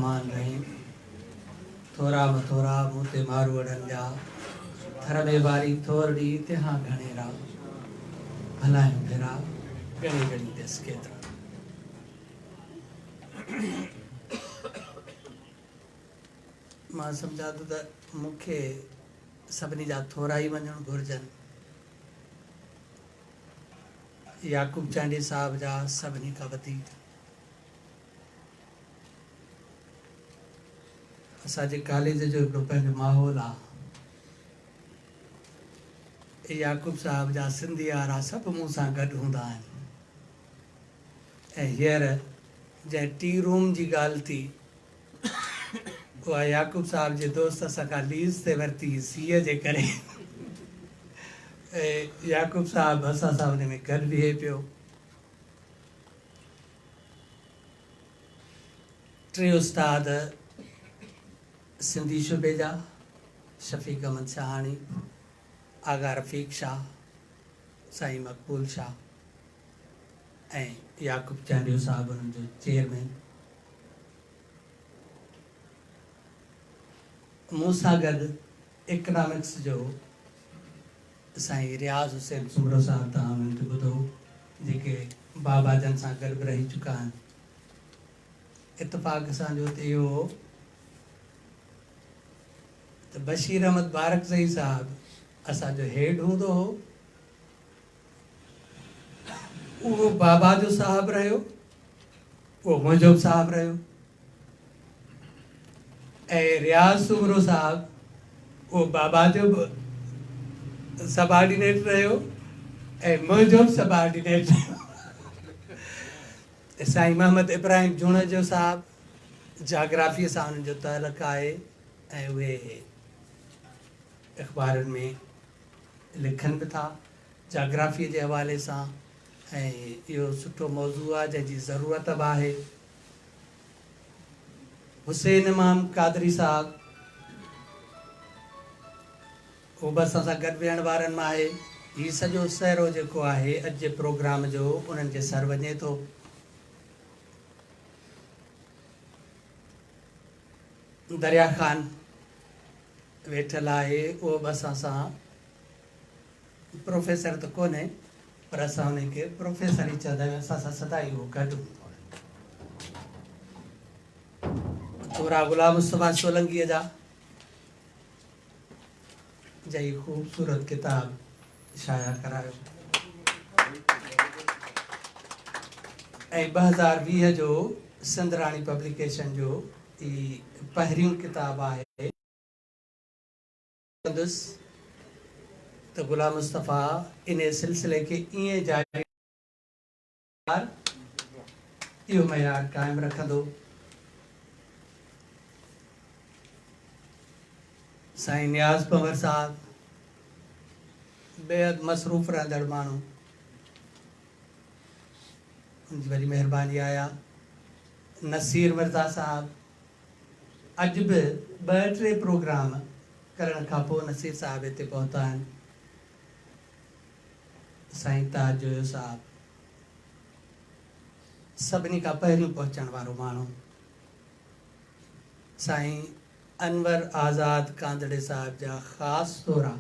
मान रही थोरा मथोरा मुते मारू अड़न जा थर में वारी थोरड़ी तिहा घणेरा भलायूं भेरा गणी गणी देस केतरा मां समझा तो त मूंखे सभिनी जा थोरा ई वञणु घुरजनि। याकूब चांडी साहब जा सभिनी खां वधीक असांजे कॉलेज जो हिकिड़ो पंहिंजो माहौल आहे। याकूब साहब जा सिंधी वारा सभु मूं सां गॾु हूंदा आहिनि ऐं हींअर जंहिं टी रूम जी ॻाल्हि थी उहा याकूब साहब जे दोस्त असां खां लीज़ ते वरिती सीअ जे करे ऐं याकूब साहब असां सां हुन में गॾु बीहे पियो। टे उस्ताद सिंधी शुबे जा शफ़ीक अहमद शाहाणी, आगा रफ़ीक शाह, साईं मक़बूल शाह ऐं याकूब चांडियो साहब उन्हनि जो चेयरमैन। मूं सां गॾु इकनॉमिक्स जो साईं रियाज़ हुसैन सुमरो साहब तव्हां उन्हनि खे ॿुधो जेके बाबा जन सां गॾु बि रही चुका आहिनि। इतफ़ाक़ असांजो त इहो हो त बशीर अहमद बारकज़ई साहब असांजो हेड हूंदो हो, उहो बाबा जो साहब रहियो, उहो मुंहिंजो बि साहब रहियो ऐं रियाज़ सुमरो साहब उहो बाबा जो बि सबऑर्डिनेट रहियो ऐं मुंहिंजो बि सबऑर्डिनेट रहियो। साईं मोहम्मद इब्राहिम जुण जो साहब जाग्राफीअ सां उन्हनि जो तालुक़ु आहे ऐं उहे अख़बारुनि में लिखनि बि था जाग्राफीअ जे हवाले सां ऐं इहो सुठो मौज़ू आहे जंहिंजी ज़रूरत बि आहे। हुसैन इमाम कादरी साहब उहो बि असां सां गॾु विहण वारनि मां आहे। हीउ सॼो सहरो जेको आहे अॼु जे प्रोग्राम जो उन्हनि जे सर वञे थो। दरिया ख़ान वेठल आहे, उहो बि असां सां प्रोफेसर त कोन्हे पर असां हुनखे प्रोफेसर ई चवंदा आहियूं, असां सां सदाई उहो गॾु हूंदो आहे। थोरा गुलाम मुस्तफ़ा सोलंकीअ जा जंहिं ख़ूबसूरत किताब शाया करायो ऐं 2020 जो सिंधराणी पब्लिकेशन जो ई पहिरियों किताब आहे त गुलाम मुस्तफ़ा इन सिलसिले खे ईअं जारी इहो मयार क़ाइमु रखंदो। साईं नियाज़ पंवर साहब बेहद मसरूफ़ रहंदड़ माण्हू, उनजी वॾी महिरबानी आया। नसीर मिर्ज़ा साहब अॼु बि 2-3 प्रोग्राम करण खां पोइ नसीर साहब हिते पहुता आहिनि। साईं ताज जोयो साहब सभिनी खां पहिरियों पहुचण वारो माण्हू। साईं अनवर आज़ाद कांदड़े साहब जा ख़ासि तौरु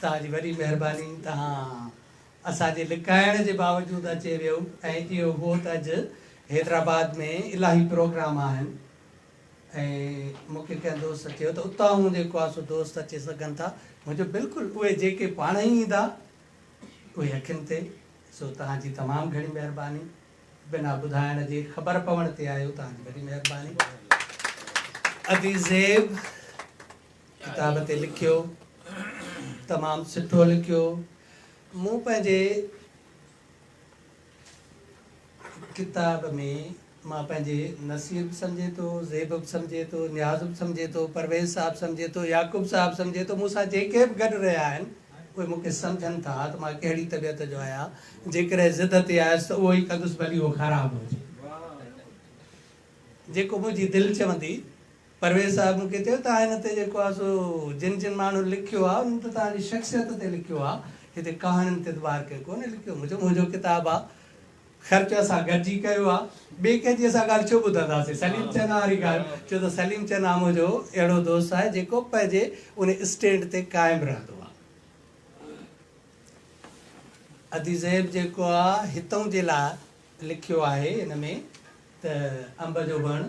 तव्हांजी वॾी महिरबानी, तव्हां असांजे लिकाइण जे बावजूदि अचे वियो ऐं इहो हो त अॼु हैदराबाद में इलाही प्रोग्राम आहिनि ऐं मूंखे कंहिं दोस्त चयो त उतां हूं जेको आहे सो दोस्त अची सघनि था। मुंहिंजो बिल्कुलु उहे जेके पाण ई ईंदा उहे अखियुनि ते, सो तव्हांजी तमामु घणी महिरबानी। बिना ॿुधाइण जे ख़बर पवण ते आयो, तव्हांजी वॾी महिरबानी। अदीज़ेब किताब ते लिखियो, तमामु सुठो लिखियो। मूं पंहिंजे किताब में मां पंहिंजे नसीर बि सम्झे थो, ज़ेब बि सम्झे थो, नियाज़ बि सम्झे थो, परवेज़ साहब सम्झे थो, याकूब साहब सम्झे थो, मूंसां जेके बि गॾु रहिया आहिनि उहे मूंखे सम्झनि था त मां कहिड़ी तबियत जो आहियां। जेकॾहिं ज़िद ते आयुसि त उहो ई कंदुसि, भली उहो ख़राबु हुजे। जेको मुंहिंजी दिलि चवंदी। परवेज़ साहब मूंखे चयो तव्हां हिन ते जेको आहे सो जिन जिन माण्हू लिखियो आहे उन त तव्हांजी शख़्सियत ते लिखियो आहे, हिते कहाणियुनि ते द्वार के कोन्हे लिखियो। मुंहिंजो किताबु आहे ख़र्च असां गॾिजी कयो आहे। ॿिए कंहिंजी असां ॻाल्हि छो ॿुधंदासीं? सलीम चना वारी ॻाल्हि छो त सलीम चना मुंहिंजो अहिड़ो दोस्त आहे जेको पंहिंजे उन स्टैंड ते क़ाइमु रहंदो आहे। अदीज़ैब जेको आहे हितों जे लाइ लिखियो आहे हिन में त अंब जो वणु,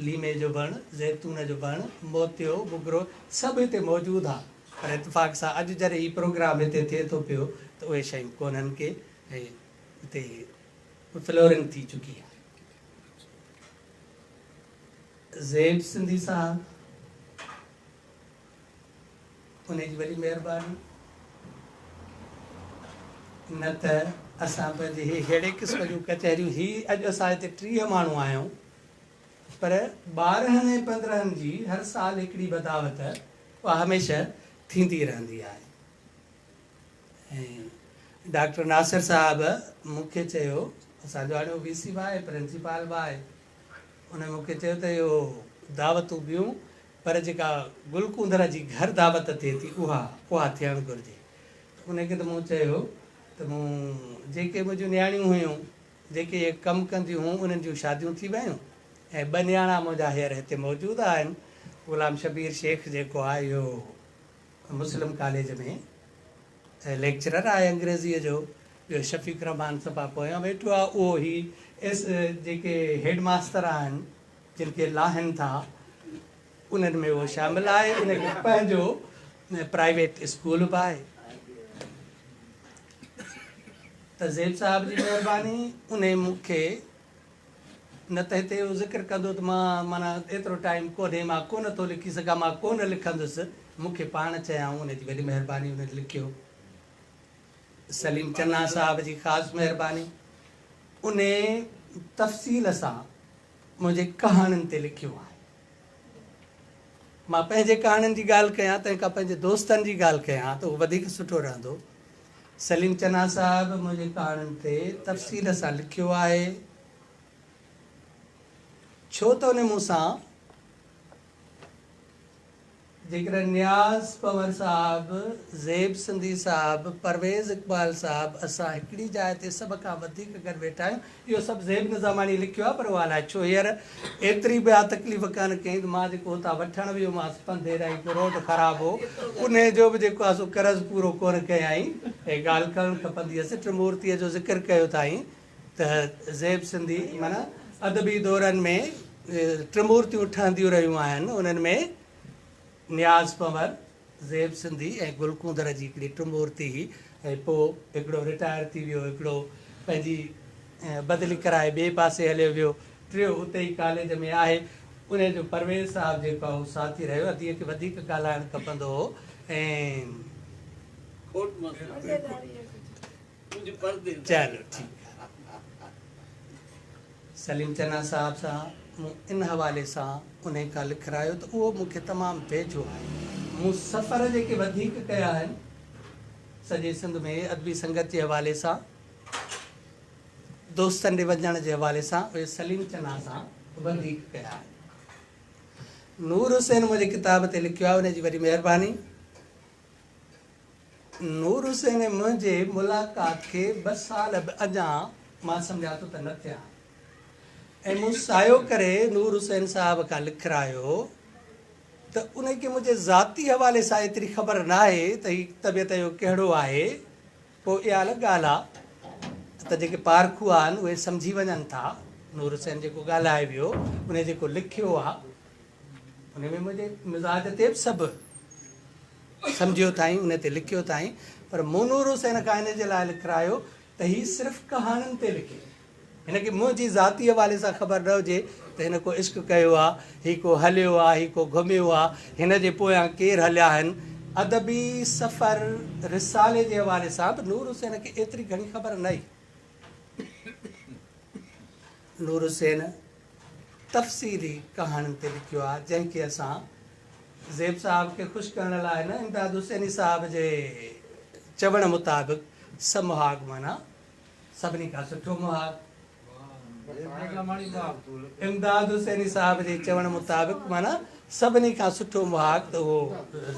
लीमे जो वणु, ज़ैतून जो वणु, मोतियो, बुगरो सभु हिते मौजूदु आहे। पर इतफ़ाक़ सां अॼु जॾहिं हीउ प्रोग्राम हिते थिए थो पियो त उहे शयूं कोन्हनि के हिते फ्लोरिंग थी चुकी आहे। ज़ैब सिंधी साहब उनजी वॾी महिरबानी, न त असां पंहिंजे अहिड़े क़िस्म जूं कचहरियूं अॼु असां हिते 30 माण्हू आहियूं, पर 12 ऐं 15 जी हर साल हिकिड़ी बदावत उहा हमेशह थींदी रहंदी आहे। ऐं डॉक्टर नासिर साहिबु मूंखे चयो, असांजो हाणे VC बि आहे, प्रिंसिपल बि आहे, उन मूंखे चयो त इहो दावतूं ॿियूं पर जेका गुलकुंदर जी घर दावत थिए थी उहा थियणु घुरिजे। उनखे त मूं चयो त मूं जेके मुंहिंजूं नियाणियूं हुयूं जेके इहे कमु कंदियूं हुयूं उन्हनि जूं शादियूं थी वियूं ऐं 2 नियाणा मुंहिंजा हींअर हिते मौजूदु आहिनि। ग़ुलाम शबीर शेख जेको आहे इहो मुस्लिम कॉलेज में लेक्चरर आहे अंग्रेज़ीअ जो, ॿियो शफ़ीक रहमान सफ़ा पोयां वेठो आहे, उहो ई जेके हेड मास्टर आहिनि जिन खे लाहिनि था उन्हनि में उहो शामिलु आहे। उनखे पंहिंजो प्राइवेट स्कूल बि आहे। त ज़ैब साहिब जी महिरबानी, उन मूंखे न त हिते इहो ज़िक्र कंदो त मां माना एतिरो टाइम कोन्हे, मां कोन थो लिखी सघां, मां कोन लिखंदुसि, मूंखे पाण चयाऊं, उनजी वॾी महिरबानी, उन लिखियो। सलीम चन्ना साहिब जी ख़ासि महिरबानी, उन तफ़सील सां मुंहिंजे कहाणियुनि ते लिखियो आहे। मां पंहिंजे कहाणियुनि जी ॻाल्हि कयां, तंहिंखां पंहिंजे दोस्तनि जी ॻाल्हि कयां त उहो वधीक सुठो रहंदो। सलीम चन्ना साहिबु मुंहिंजे कहाणियुनि ते तफ़सील सां लिखियो आहे, छो त उन मूंसां जेकॾहिं नियाज़ पंवर साहिबु, ज़ैब सिंधी साहिबु, परवेज़ इक़बाल साहिबु, असां हिकिड़ी जाइ ते सभ खां वधीक गॾु वेठा आहियूं। इहो सभु ज़ैब निज़ामानी लिखियो आहे, पर उहा अलाए छो हींअर एतिरी बि तकलीफ़ कान कई त मां जेको हुतां वठणु वियोमांसि पंधे रही, पोइ रोड ख़राबु हो, उन जो बि जेको आहे सो कर्ज़ु पूरो कोन कयाई। ऐं ॻाल्हि करणु खपंदी हुअसि। त्रिमूर्तीअ जो ज़िक्र कयो ताईं त ज़ैब सिंधी माना अदबी दौरनि में त्रिमूर्तियूं ठहंदियूं रहियूं आहिनि। उन्हनि में नियाज़ पंवर, ज़ैब सिंधी ऐं गुलकुंदर जी हिकिड़ी त्रिमूर्ति हुई। ऐं पोइ हिकिड़ो रिटायर थी वियो, हिकिड़ो पंहिंजी बदिली कराए ॿिए पासे हलियो वियो, टियों उते ई कॉलेज में आहे। उनजो परवेज़ साहिबु जेको आहे उहो साथी रहियो। अदीअ खे वधीक ॻाल्हाइणु खपंदो हो। ऐं चलो ठीकु आहे। सलीम चन्ना साहिब सां मूं इन हवाले सां उन खां लिखारायो त उहो मूंखे तमामु वेझो आहे। मूं सफ़र जेके वधीक कया आहिनि सॼे सिंध में अदबी संगत जे हवाले सां, दोस्तनि ॾे वञण जे हवाले सां, उहे सलीम चन्ना सां वधीक कया आहिनि। नूर हुसैन मुंहिंजे किताब ते लिखियो आहे, उनजी वॾी महिरबानी। नूर हुसैन मुंहिंजे मुलाक़ात खे 2 साल बि अञा मां सम्झां थो त न थिया। ऐं मूं सायो करे नूर हुसैन साहिब खां लिखारायो त उनखे मुंहिंजे ज़ाती हवाले सां एतिरी ख़बर न आहे त हीउ तबियत जो कहिड़ो आहे। पोइ इहा अलॻि ॻाल्हि आहे त जेके पारखू आहिनि उहे सम्झी वञनि था। नूर हुसैन जेको ॻाल्हाए वियो, उन जेको लिखियो आहे, उन में मुंहिंजे मिज़ाज ते बि सभु सम्झियो ताईं, उन ते लिखियो ताईं। पर मूं नूर हुसैन खां इन जे लाइ लिखारायो त हीउ सिर्फ़ु कहाणियुनि ते लिखे। हिनखे मुंहिंजी ज़ाती हवाले सां ख़बर न हुजे त हिन को इश्क कयो आहे, हीउ को हलियो आहे, हीउ को घुमियो आहे, हिन जे पोयां केरु हलिया आहिनि। अदबी सफ़र रिसाले जे हवाले सां बि नूर हुसैन खे एतिरी घणी ख़बर न हुई। नूर हुसैन तफ़सीली कहाणियुनि ते लिखियो आहे, जंहिंखे असां ज़ैब साहिब खे ख़ुशि करण लाइ न, इमदाद हुसैनी साहिब जे चवण मुताबिक़ समहाग माना सभिनी खां सुठो मुहाग। इमदाद हुसैनी साहिब जे चवण मुताबिक़ माना सभिनी खां सुठो मुहाग त उहो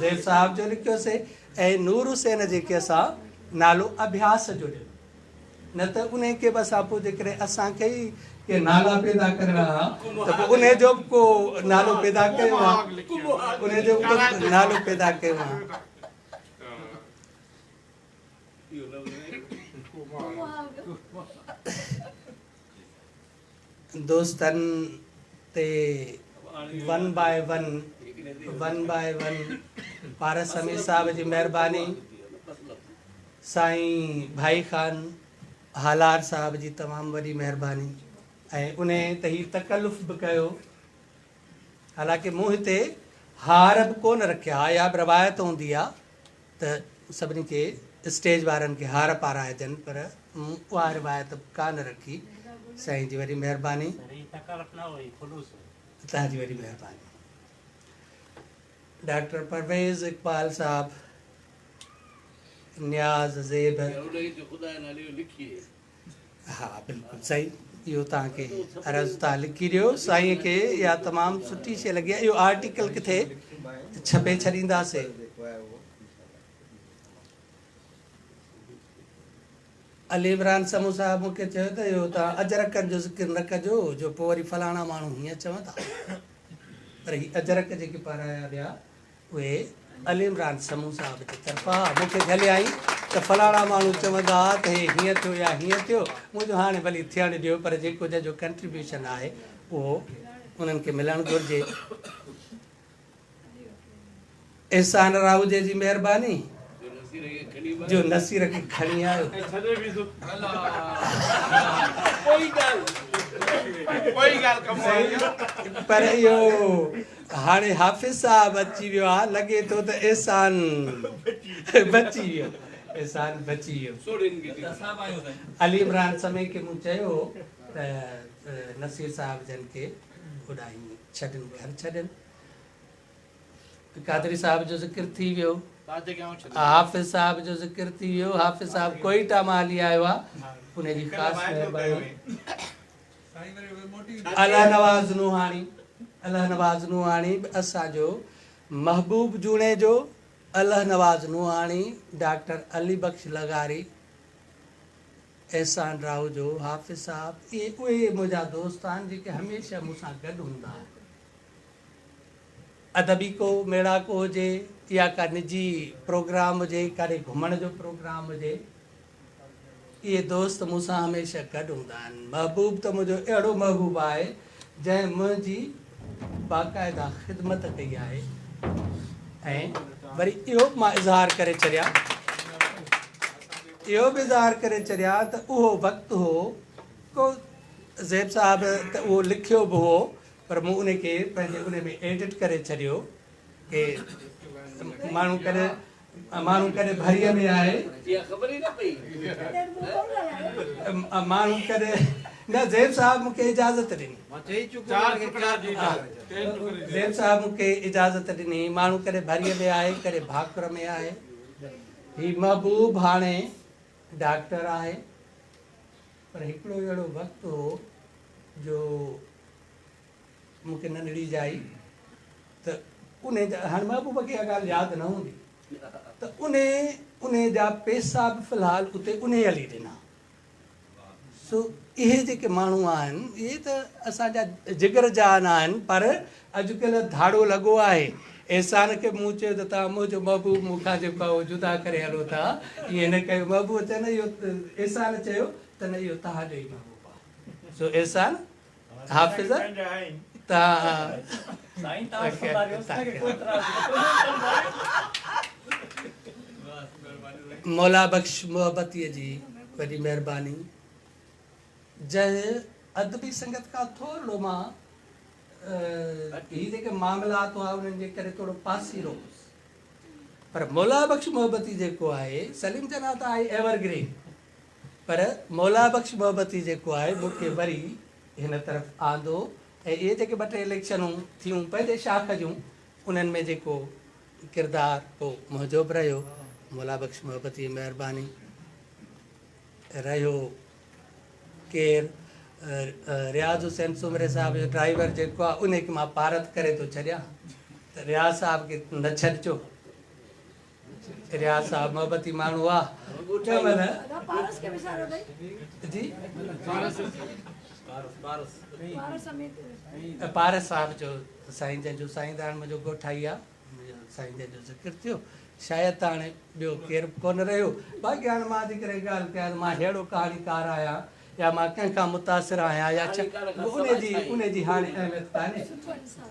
ज़ैब साहिब जो लिखियोसीं। ऐं नूर हुसैन जेके असां नालो अभ्यास जो ॾिनो, न त उन के बस आपो जे करे असां के के नाला पैदा करना त पोइ उन जो को नालो पैदा कयो उन जो को नालो पैदा कयो दोस्तन ते वन बाय वन पारस समीर साहब जी मेहरबानी साईं भाई खान हालार साहब जी तमाम वॾी मेहरबानी ऐं उन त ही तकल्लुफ़ बि कयो हालांकि मूं हिते हार बि कोन रखिया या बि रवायत हूंदी आहे त सभिनी खे स्टेज वारनि खे हार पाराइजनि पर मूं उहा रिवायत कान रखी साईं जी वॾी मेहरबानी तव्हांजी वॾी मेहरबानी डॉक्टर परवेज़ इकबाल साहब न्याज़ ज़ेब हा बिल्कुलु सही इहो तव्हांखे अर्ज़ु तव्हां लिखी ॾियो साईं खे इहा तमामु सुठी शइ लॻी आहे इहो आर्टिकल किथे छपे छॾींदासीं अली इमरान समूह साहब मूंखे चयो त इहो तव्हां अजरकनि जो ज़िक्र न कजो जो पोइ वरी फलाणा माण्हू हीअं चवंदा पर हीअ अजरक जेके पाराया विया उहे अली इमरान समूह साहब जे तरफ़ां मूंखे झलियाई त फलाणा माण्हू चवंदा त हे हीअं थियो या हीअं थियो मुंहिंजो हाणे भली थियणु ॾियो पर जेको जंहिंजो कंट्रीब्यूशन आहे उहो उन्हनि खे मिलणु घुरिजे एहसान राहुजे जी मेहरबानी जो नसीर खे खणी आयो पर इहो हाणे हाफ़िज़ साहब अची वियो आहे लॻे थो त एहसान बची वियो एहसान बची वियो अली इमरान समय खे मूं चयो त नसीर साहब जन खे उॾाई छॾनि घर छॾनि कादरी साहब जो ज़िक्र थी वियो हाफ़िज़ साहब जो ज़िक्र थी वियो हाफ़िज़ साहब कोईटा मां हली आयो आहे उनजी ख़ासि महिरबानी अल्लाह नवाज़ नूहानी असांजो महबूब जूणे जो अल्लाह नवाज़ नूहानी डॉक्टर अली बख्श लगारी एहसान राव जो हाफ़िज़ साहब इहे उहे मुंहिंजा दोस्त आहिनि जेके हमेशह मूंसां गॾु हूंदा आहिनि अदबी को मेड़ाको हुजे या का निजी प्रोग्राम हुजे काॾे घुमण जो प्रोग्राम हुजे इहे दोस्त मूंसां हमेशह गॾु हूंदा आहिनि महबूब त मुंहिंजो अहिड़ो महबूब आहे जंहिं मुंहिंजी बाक़ाइदा ख़िदमत कई आहे ऐं वरी इहो बि मां इज़हार करे छॾियां त उहो वक़्तु हो को ज़ेब साहब त उहो लिखियो बि हो पर मूं उनखे पंहिंजे उन में एडिट करे छॾियो के माण्हू कॾहिं भरीअ में आहे माण्हू कॾहिं न ज़ेब साहब मूंखे इजाज़त ॾिनी ज़ेब साहब मूंखे इजाज़त ॾिनी माण्हू कॾहिं भरीअ में आहे कॾहिं भाकुर में आहे ही महबूब हाणे डॉक्टर आहे पर हिकिड़ो अहिड़ो वक़्तु हो जो मूंखे नंढड़ी जाई त उन हाणे महबूब खे इहा ॻाल्हि यादि न हूंदी त उन जा पैसा बि फ़िलहालु उते उन हली ॾिना सो इहे जेके माण्हू आहिनि इहे त असांजा जिगर जा न आहिनि पर अॼुकल्ह धाड़ो लॻो आहे एहसान खे मूं चयो त तव्हां मुंहिंजो महबूब मूंखां जेको आहे उहो जुदा करे हलो था ईअं न कयो महबूब चए न इहो एहसान चयो त न इहो तव्हांजो ई महबूब आहे सो एहसान हाफ़िज़ मौला बख्श मोहब्बतीअ जी वॾी महिरबानी जंहिं अदबी संगत खां थोरो मां ही जेके मामलात हुआ उन्हनि जे करे थोरो पासीरो पर मौला बख्श मोहब्बती जेको आहे सलीम जना त आहे एवरग्रीन पर मौला बख्श मोहब्बती जेको आहे मूंखे वरी हिन तरफ़ आंदो ऐं इहे जेके ॿ टे इलेक्शनूं थियूं पंहिंजे शाख जूं उन्हनि में जेको किरदारु पोइ मुंहिंजो बि रहियो मौला बख्श मोहब्बती महिरबानी रहियो केरु रियाज़ हुसैन सुमरे साहब जो ड्राइवर जेको आहे उनखे मां पारत करे थो छॾियां त रियाज़ साहब खे न छॾिजो रियाज़ साहब मोहब्बती माण्हू आहे पारस के विचारो दई जी पारस पारस साहब जो साईं जंहिंजो साईंदान मुंहिंजो ॻोठु आई आहे साईं जंहिंजो ज़िक्र थियो शायदि त हाणे ॿियो केरु कोन रहियो बाक़ी हाणे मां थी करे ॻाल्हि कयां मां अहिड़ो कहाणीकार आहियां या मां कंहिंखां मुतासिर आहियां या उनजी हाणे अहमियत कान्हे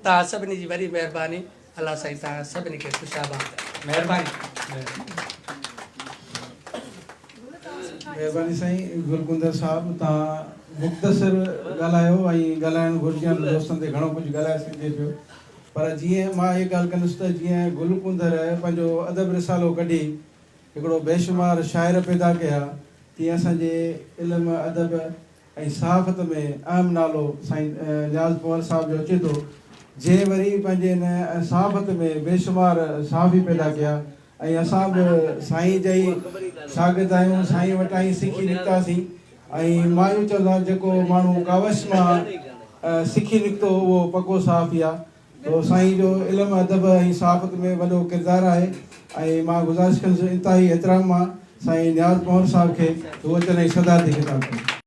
तव्हां सभिनी जी वॾी महिरबानी अलाह साईं तव्हां सभिनी खे ख़ुशाबाद महिरबानी महिरबानी साईं गुलकुंदर साहब तव्हां मुख़्तसिर ॻाल्हायो ऐं ॻाल्हाइणु घुरिजनि दोस्तनि ते घणो कुझु ॻाल्हाए सघिजे पियो पर जीअं मां इहा ॻाल्हि कंदुसि त जीअं गुलकुंदर पंहिंजो अदब रिसालो कढी हिकिड़ो बेशुमार शाइर पैदा कया तीअं असांजे इल्म अदब ऐं सहाफ़त में अहम नालो साईं नियाज़ पवर साहिब जो अचे थो जंहिं वरी पंहिंजे हिन सहाफ़त में बेशुमार सहाफ़ी पैदा कया ऐं असां बि साईं जा ई शागिर्द आहियूं साईं वटां ई सिखी निकितासीं ऐं मां इहो चवंदो जेको माण्हू कावश मां सिखी निकितो उहो पको सहाफ़ी आहे तो साईं जो इल्म अदब ऐं सहाफ़त में वॾो किरदारु आहे ऐं मां गुज़ारिश कंदुसि इंतिहाई एतिराम मां साईं नियाज़ पवर साहिब खे उहो अचनि जी सदा थी खिताब कनि